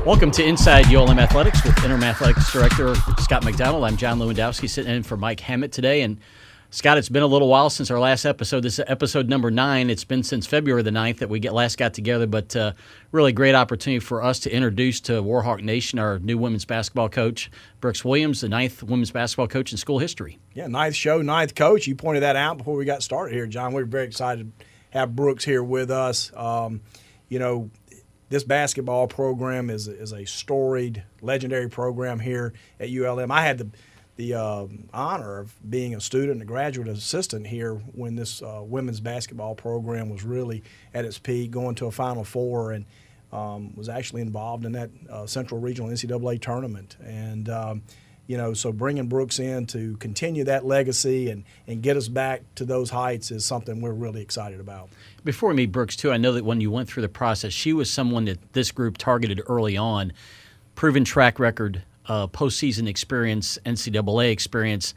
Welcome to Inside ULM Athletics with Interim Athletics Director Scott McDonald. I'm John Lewandowski, sitting in for Mike Hammett today. And Scott, it's been a little while since our last episode. This is episode number 9. It's been since February the 9th that we last got together, but really great opportunity for us to introduce to Warhawk Nation our new women's basketball coach, Brooks Williams, the 9th women's basketball coach in school history. Yeah, 9th show, 9th coach. You pointed that out before we got started here, John. We're very excited to have Brooks here with us. This basketball program is a storied, legendary program here at ULM. I had the honor of being a student, a graduate assistant here when this women's basketball program was really at its peak, going to a Final Four, and was actually involved in that Central Regional NCAA tournament. And so bringing Brooks in to continue that legacy and get us back to those heights is something we're really excited about. Before we meet Brooks, too, I know that when you went through the process, she was someone that this group targeted early on. Proven track record, postseason experience, NCAA experience,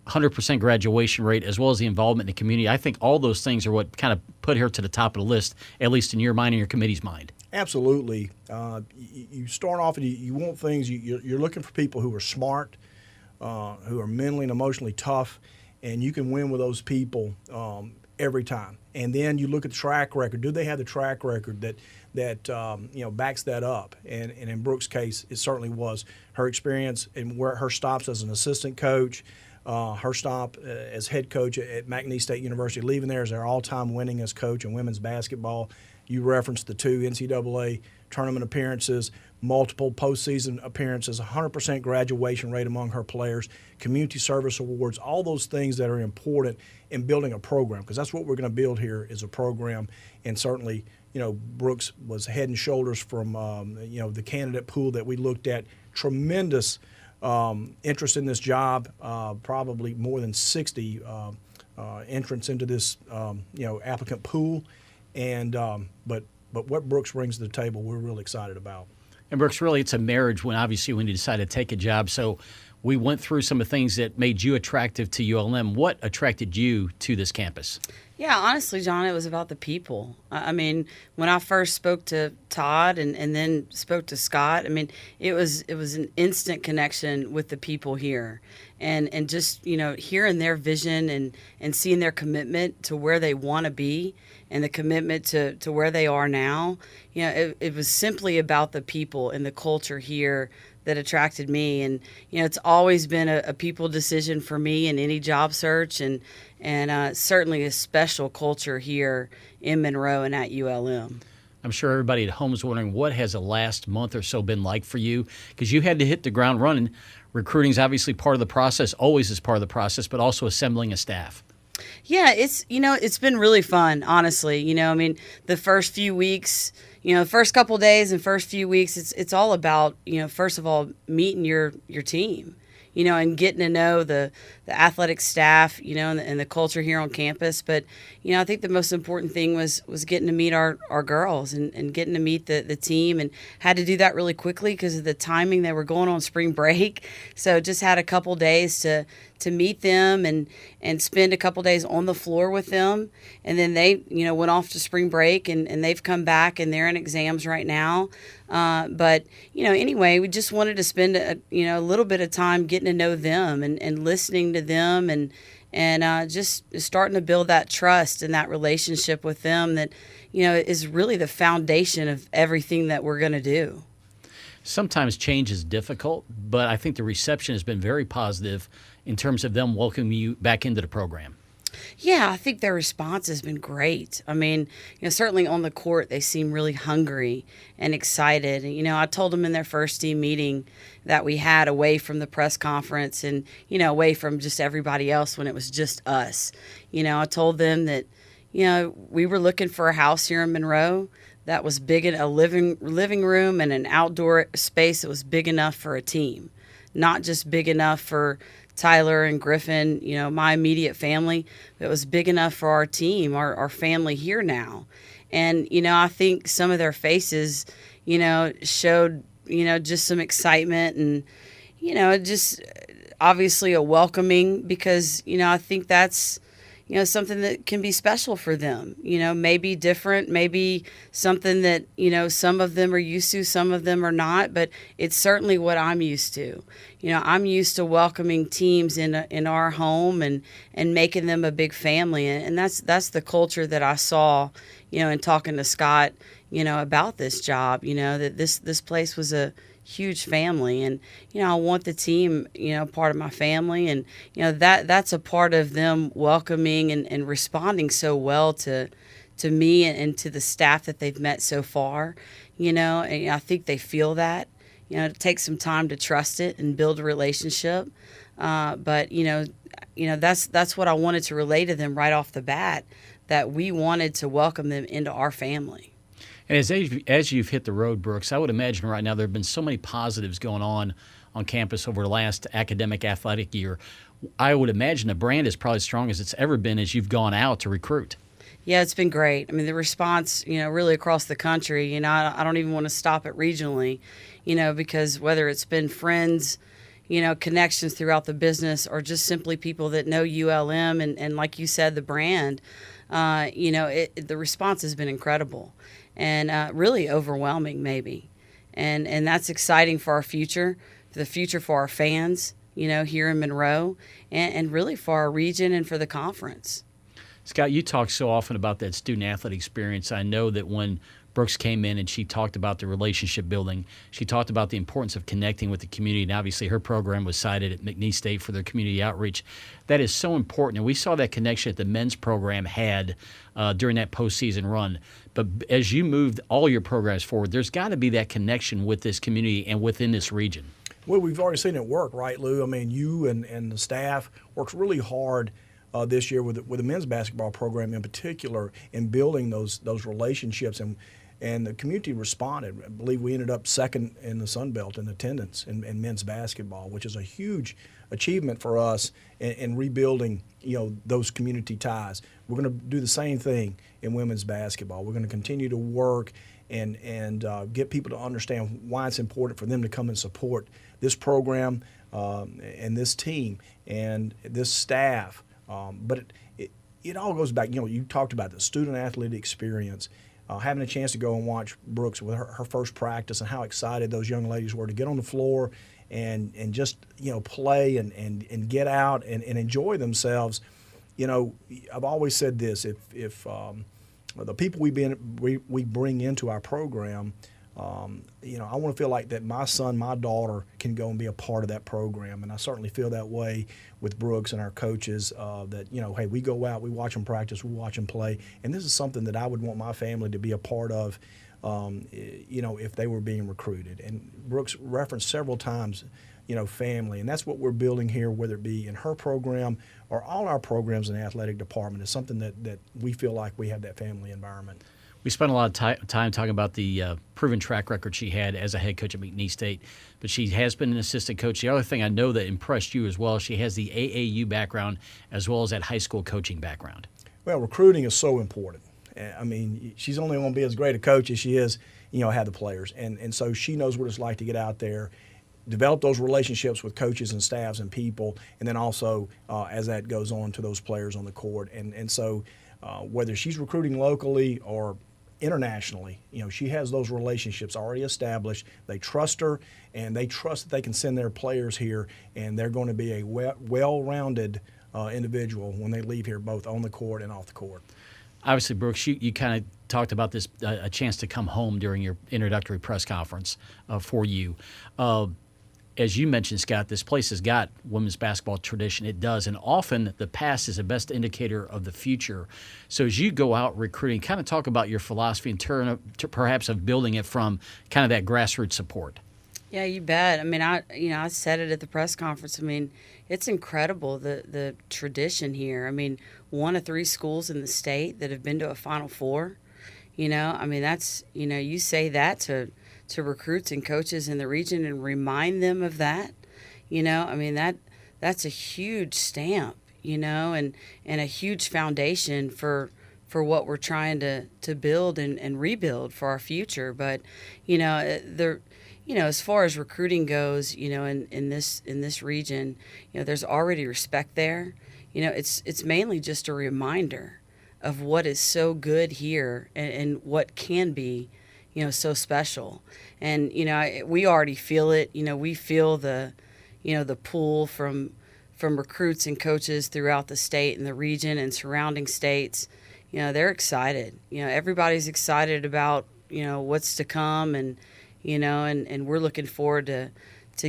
100% graduation rate, as well as the involvement in the community. I think all those things are what kind of put her to the top of the list, at least in your mind and your committee's mind. Absolutely. You start off and you want things, you're looking for people who are smart, who are mentally and emotionally tough, and you can win with those people every time. And then you look at the track record. Do they have the track record that backs that up? And in Brooks' case, it certainly was. Her experience and where her stops as an assistant coach, her stop as head coach at McNeese State University, leaving there as their all-time winningest coach in women's basketball. You referenced the 2 NCAA tournament appearances, multiple postseason appearances, 100% graduation rate among her players, community service awards, all those things that are important in building a program, because that's what we're going to build here is a program. And certainly, Brooks was head and shoulders from, the candidate pool that we looked at. Tremendous interest in this job, probably more than 60 entrants into this, applicant pool. And but what Brooks brings to the table, we're really excited about. And Brooks, really, it's a marriage when you decide to take a job. So we went through some of the things that made you attractive to ULM. What attracted you to this campus? Yeah, honestly, John, it was about the people. I mean, when I first spoke to Todd and then spoke to Scott, I mean, it was an instant connection with the people here. And just, hearing their vision and seeing their commitment to where they want to be and the commitment to where they are now, it was simply about the people and the culture here that attracted me. And, it's always been a people decision for me in any job search and certainly a special culture here in Monroe and at ULM. I'm sure everybody at home is wondering, what has the last month or so been like for you? Because you had to hit the ground running. Recruiting is obviously part of the process, always is part of the process, but also assembling a staff. Yeah, it's been really fun, honestly. The first few weeks, first couple days and first few weeks, it's all about, first of all, meeting your team, and getting to know the athletic staff, and the culture here on campus. But, I think the most important thing was getting to meet our girls and getting to meet the team, and had to do that really quickly because of the timing. They were going on spring break. So just had a couple days to meet them and spend a couple days on the floor with them. And then they, went off to spring break and they've come back and they're in exams right now. But, anyway, we just wanted to spend a little bit of time getting to know them and listening to them and just starting to build that trust and that relationship with them that, is really the foundation of everything that we're going to do. Sometimes change is difficult, but I think the reception has been very positive in terms of them welcoming you back into the program. Yeah, I think their response has been great. I mean, certainly on the court, they seem really hungry and excited. And, I told them in their first team meeting that we had away from the press conference and, away from just everybody else when it was just us. I told them that, we were looking for a house here in Monroe that was big, a living room and an outdoor space that was big enough for a team, not just big enough for Tyler and Griffin, my immediate family. It was big enough for our team, our family here now. And, I think some of their faces, showed, just some excitement and, just obviously a welcoming because, I think that's, something that can be special for them, maybe different, maybe something that, some of them are used to, some of them are not, but it's certainly what I'm used to. I'm used to welcoming teams in our home and making them a big family. And that's the culture that I saw, in talking to Scott, about this job, that this place was a huge family, and I want the team part of my family, and that's a part of them welcoming and responding so well to me and to the staff that they've met so far, and I think they feel that. It takes some time to trust it and build a relationship, but that's what I wanted to relay to them right off the bat, that we wanted to welcome them into our family. And as you've hit the road, Brooks, I would imagine right now there have been so many positives going on campus over the last academic athletic year. I would imagine the brand is probably as strong as it's ever been as you've gone out to recruit. Yeah, it's been great. I mean, the response, really across the country, I don't even want to stop it regionally, because whether it's been friends, connections throughout the business, or just simply people that know ULM and like you said, the brand, the response has been incredible. And really overwhelming, maybe, and that's exciting for our future, for the future for our fans, here in Monroe, and really for our region and for the conference. Scott, you talk so often about that student athlete experience. I know that when Brooks came in and she talked about the relationship building, she talked about the importance of connecting with the community, and obviously her program was cited at McNeese State for their community outreach. That is so important, and we saw that connection that the men's program had during that postseason run. But as you moved all your programs forward, there's got to be that connection with this community and within this region. Well, we've already seen it work, right, Lou? I mean, you and the staff works really hard this year with the men's basketball program in particular in building those relationships, and the community responded. I believe we ended up second in the Sun Belt in attendance in men's basketball, which is a huge achievement for us in rebuilding, those community ties. We're going to do the same thing in women's basketball. We're going to continue to work and get people to understand why it's important for them to come and support this program and this team and this staff. But it all goes back. You talked about the student-athlete experience. Having a chance to go and watch Brooks with her first practice and how excited those young ladies were to get on the floor and just play and get out and enjoy themselves. I've always said this: if the people we bring into our program, I want to feel like that my son, my daughter can go and be a part of that program, and I certainly feel that way with Brooks and our coaches. That hey, we go out, we watch them practice, we watch them play, and this is something that I would want my family to be a part of. If they were being recruited. And Brooks referenced several times, family, and that's what we're building here, whether it be in her program or all our programs in the athletic department. Is something that we feel like we have that family environment. We spent a lot of time talking about the proven track record she had as a head coach at McNeese State, but she has been an assistant coach. The other thing I know that impressed you as well, she has the AAU background as well as that high school coaching background. Well, recruiting is so important. I mean, she's only going to be as great a coach as she is, have the players. And so she knows what it's like to get out there, develop those relationships with coaches and staffs and people, and then also as that goes on to those players on the court. And so whether she's recruiting locally or internationally, she has those relationships already established. They trust her, and they trust that they can send their players here, and they're going to be a well-rounded individual when they leave here, both on the court and off the court. Obviously, Brooks, you kind of talked about this, a chance to come home during your introductory press conference for you. As you mentioned, Scott, this place has got women's basketball tradition. It does, and often the past is the best indicator of the future. So as you go out recruiting, kind of talk about your philosophy in terms of perhaps of building it from kind of that grassroots support. Yeah, you bet. I mean, I said it at the press conference. I mean, it's incredible, the tradition here. I mean, 1 of 3 schools in the state that have been to a Final Four. I mean, that's, you say that to recruits and coaches in the region and remind them of that. I mean, that's a huge stamp, and a huge foundation for what we're trying to build and rebuild for our future. But, as far as recruiting goes, in this region, there's already respect there. it's mainly just a reminder of what is so good here and what can be, so special. And, we already feel it. We feel the pull from recruits and coaches throughout the state and the region and surrounding states. They're excited. Everybody's excited about, what's to come, and, and we're looking forward to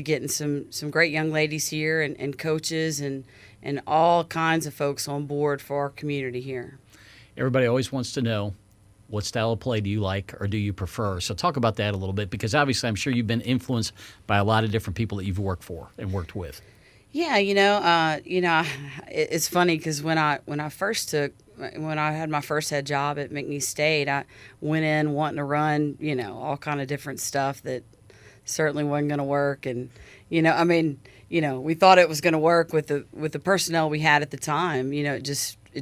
getting some great young ladies here and coaches and all kinds of folks on board for our community here. Everybody always wants to know, what style of play do you like or do you prefer? So talk about that a little bit, because obviously I'm sure you've been influenced by a lot of different people that you've worked for and worked with. Yeah, it's funny because when I had my first head job at McNeese State, I went in wanting to run, all kind of different stuff that certainly wasn't going to work. And, we thought it was going to work with the personnel we had at the time. It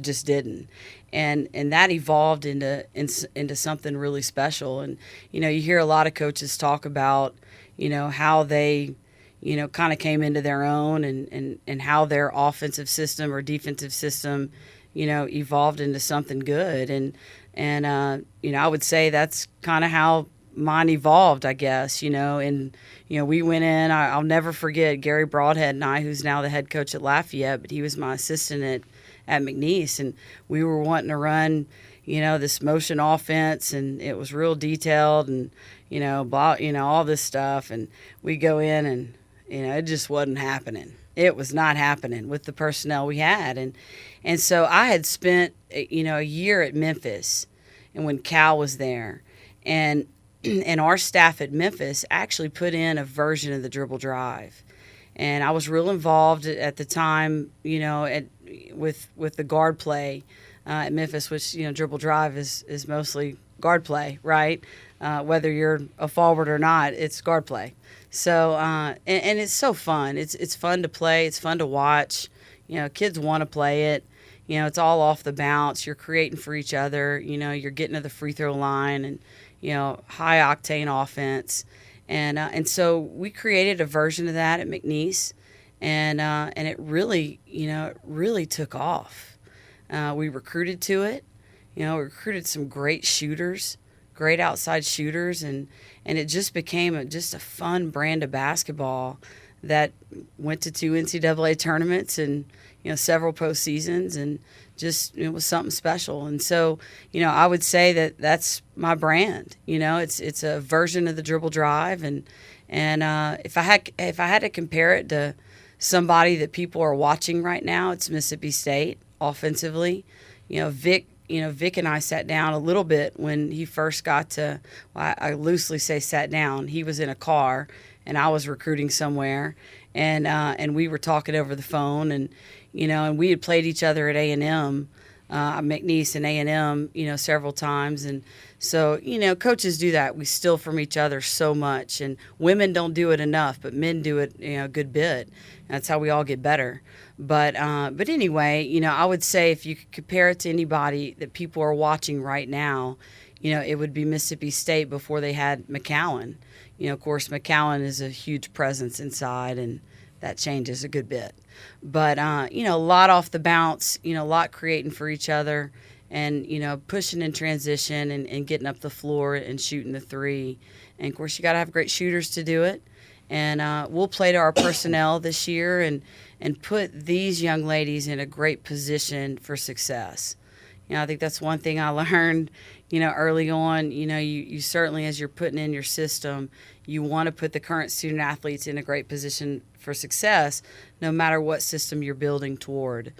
just didn't. And that evolved into something really special. And, you hear a lot of coaches talk about, how they, kind of came into their own and how their offensive system or defensive system, evolved into something good. And I would say that's kind of how mine evolved, I guess, and, we went in, I'll never forget Gary Broadhead and I, who's now the head coach at Lafayette, but he was my assistant at McNeese, and we were wanting to run, this motion offense, and it was real detailed and, all this stuff. And we go in and, it just wasn't happening. It was not happening with the personnel we had. And so I had spent, a year at Memphis, and when Cal was there, and our staff at Memphis actually put in a version of the dribble drive. And I was real involved at the time, with the guard play at Memphis, which, dribble drive is mostly guard play, right? Whether you're a forward or not, it's guard play. So, and it's so fun. It's fun to play. It's fun to watch. Kids want to play it. It's all off the bounce. You're creating for each other. You're getting to the free throw line and, high octane offense. And so we created a version of that at McNeese, and it really, really took off. We recruited to it. We recruited some great shooters, great outside shooters, and it just became just a fun brand of basketball that went to 2 NCAA tournaments and, several postseasons, and just, it was something special. And so, I would say that that's my brand. It's a version of the dribble drive, and if I had to compare it to somebody that people are watching right now, it's Mississippi State offensively. Vic and I sat down a little bit when he first got to, well, I loosely say sat down. He was in a car and I was recruiting somewhere, and we were talking over the phone, and and we had played each other at A&M, McNeese and A&M, several times. And so, coaches do that. We steal from each other so much, and women don't do it enough, but men do it, a good bit. That's how we all get better. But anyway, I would say if you could compare it to anybody that people are watching right now, it would be Mississippi State before they had McCowan. Of course, McCowan is a huge presence inside, and that changes a good bit. But, a lot off the bounce, a lot creating for each other, and, pushing in transition and getting up the floor and shooting the three. And, of course, you got to have great shooters to do it. And we'll play to our personnel this year and put these young ladies in a great position for success. I think that's one thing I learned, early on. You certainly, as you're putting in your system, you want to put the current student athletes in a great position for success, no matter what system you're building toward.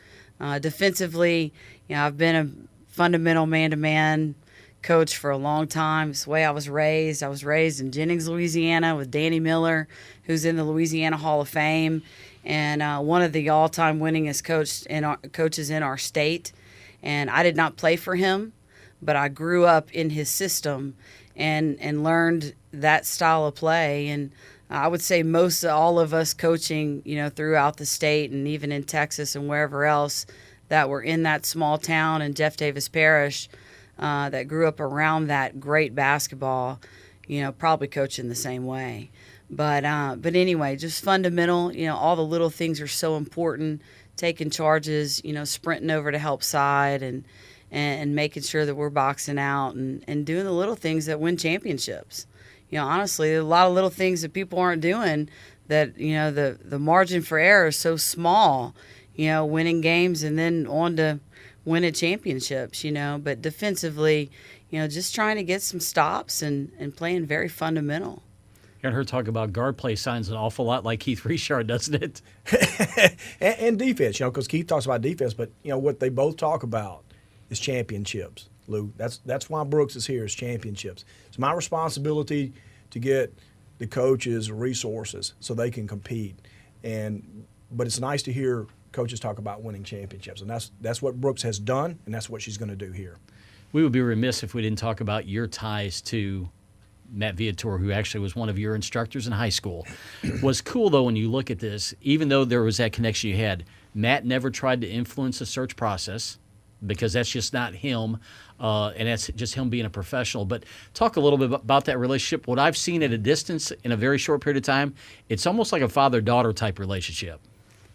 Defensively, I've been a fundamental man-to-man coach for a long time. It's the way I was raised. I was raised in Jennings, Louisiana, with Danny Miller, who's in the Louisiana Hall of Fame, and one of the all-time winningest coaches in our state. And I did not play for him, but I grew up in his system and learned that style of play. And I would say most of all of us coaching, throughout the state and even in Texas and wherever else that were in that small town in Jeff Davis Parish, that grew up around that great basketball, probably coaching the same way. But anyway, just fundamental, all the little things are so important taking charges, sprinting over to help side and making sure that we're boxing out and doing the little things that win championships. Honestly, a lot of little things that people aren't doing that, the margin for error is so small, winning games and then on to winning championships, but defensively, just trying to get some stops and playing very fundamental. Hearing her talk about guard play sounds an awful lot like Keith Richard, doesn't it? and defense, because Keith talks about defense, but, what they both talk about is championships, Lou. That's why Brooks is here, is championships. It's my responsibility to get the coaches resources so they can compete. But it's nice to hear coaches talk about winning championships, and that's what Brooks has done, and that's what she's going to do here. We would be remiss if we didn't talk about your ties to Matt Viator, who actually was one of your instructors in high school. Was cool, though, when you look at this, even though there was that connection you had, Matt never tried to influence the search process because that's just not him, and that's just him being a professional. But talk a little bit about that relationship. What I've seen at a distance in a very short period of time, it's almost like a father-daughter type relationship.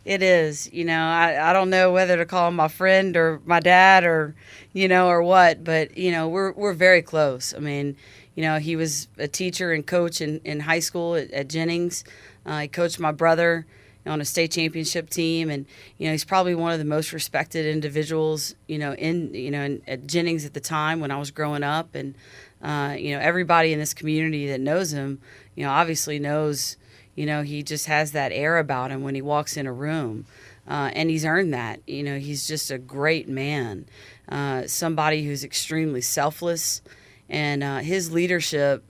It is. I don't know whether to call him my friend or my dad or, or what, but, we're very close. I mean, he was a teacher and coach in high school at Jennings. He coached my brother on a state championship team, and he's probably one of the most respected individuals at Jennings at the time when I was growing up, and everybody in this community that knows him, obviously knows he just has that air about him when he walks in a room, and he's earned that. He's just a great man, somebody who's extremely selfless. And his leadership,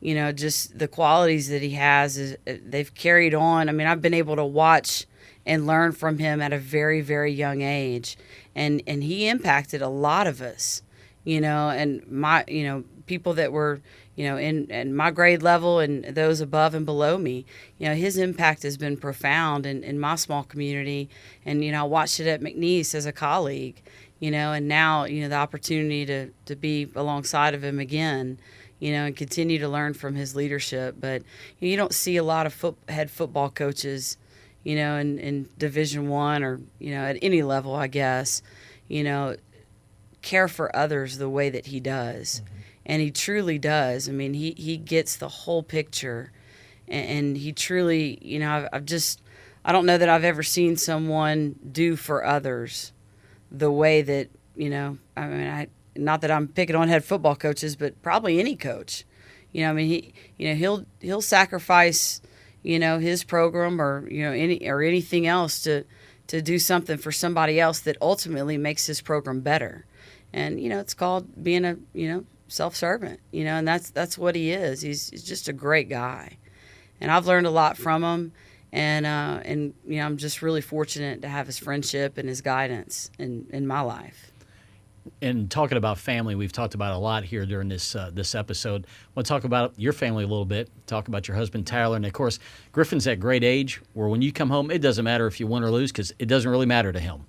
just the qualities that he has, they've carried on. I mean, I've been able to watch and learn from him at a very, very young age. And he impacted a lot of us, and my, people that were, in my grade level and those above and below me. His impact has been profound in my small community. And, I watched it at McNeese as a colleague. And now, the opportunity to be alongside of him again, and continue to learn from his leadership. But you don't see a lot of head football coaches, in Division I or, at any level, I guess, care for others the way that he does. Mm-hmm. And he truly does. I mean, he gets the whole picture. And he truly, I don't know that I've ever seen someone do for others the way that, not that I'm picking on head football coaches, but probably any coach, he'll sacrifice, his program or, anything else to do something for somebody else that ultimately makes his program better. And, it's called being a, self-servant, and that's what he is. He's just a great guy. And I've learned a lot from him. And I'm just really fortunate to have his friendship and his guidance in my life. And talking about family, we've talked about a lot here during this episode. I want to talk about your family a little bit, talk about your husband, Tyler. And, of course, Griffin's at great age where when you come home, it doesn't matter if you win or lose because it doesn't really matter to him.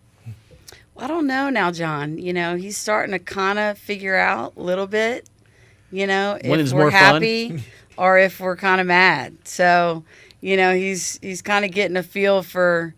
Well, I don't know now, John. He's starting to kind of figure out a little bit, if we're happy or if we're kind of mad. So – he's kind of getting a feel for,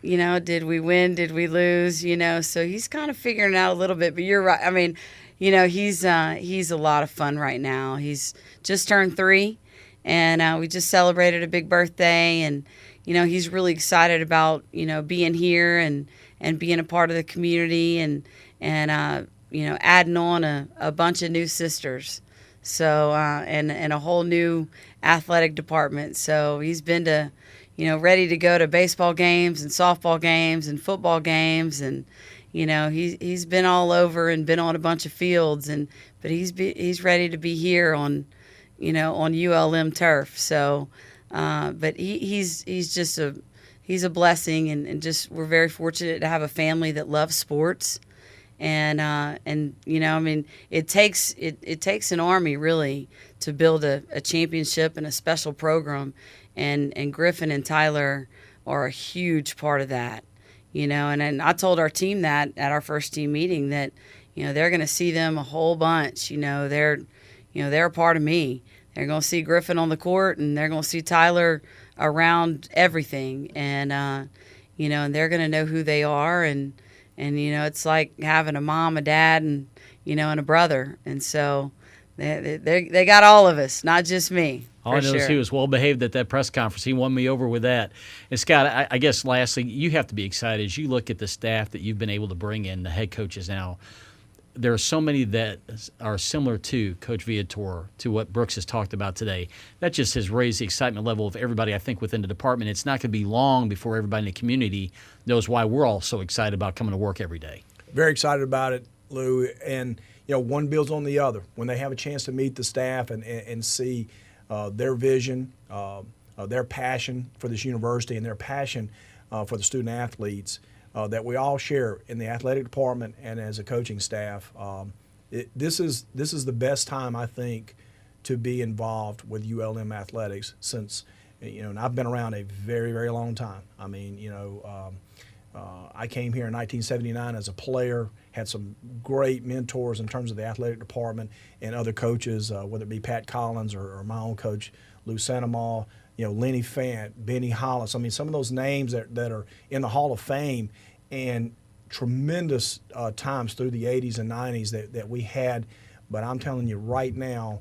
did we win? Did we lose? So he's kind of figuring it out a little bit. But you're right. I mean, he's a lot of fun right now. He's just turned 3, and we just celebrated a big birthday. And, he's really excited about, being here and being a part of the community and adding on a bunch of new sisters. So, and a whole new athletic department. So he's been to, ready to go to baseball games and softball games and football games. And, he's been all over and been on a bunch of fields. But he's ready to be here on, on ULM turf. So, but he's just he's a blessing. And just, we're very fortunate to have a family that loves sports. And it takes an army really to build a championship and a special program, and Griffin and Tyler are a huge part of that, and I told our team that at our first team meeting that, they're going to see them a whole bunch, they're a part of me. They're going to see Griffin on the court and they're going to see Tyler around everything. And, and they're going to know who they are, and it's like having a mom, a dad, and and a brother, and so they got all of us, not just me. All I know is he was well behaved at that press conference. He won me over with that. And Scott, I guess lastly, you have to be excited as you look at the staff that you've been able to bring in, the head coaches now. There are so many that are similar to Coach Viator, to what Brooks has talked about today. That just has raised the excitement level of everybody, I think, within the department. It's not going to be long before everybody in the community knows why we're all so excited about coming to work every day. Very excited about it, Lou. And, one builds on the other. When they have a chance to meet the staff and see their vision, their passion for this university, and their passion for the student athletes that we all share in the athletic department and as a coaching staff. This is the best time, I think, to be involved with ULM athletics since, and I've been around a very, very long time. I mean, I came here in 1979 as a player, had some great mentors in terms of the athletic department and other coaches, whether it be Pat Collins or my own coach, Lou Sandomal, Lenny Fant, Benny Hollis. I mean, some of those names that are in the Hall of Fame, and tremendous times through the 80s and 90s that we had. But I'm telling you right now,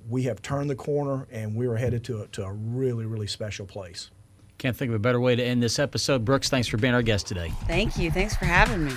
we have turned the corner, and we are headed to a really, really special place. Can't think of a better way to end this episode. Brooks, thanks for being our guest today. Thank you. Thanks for having me.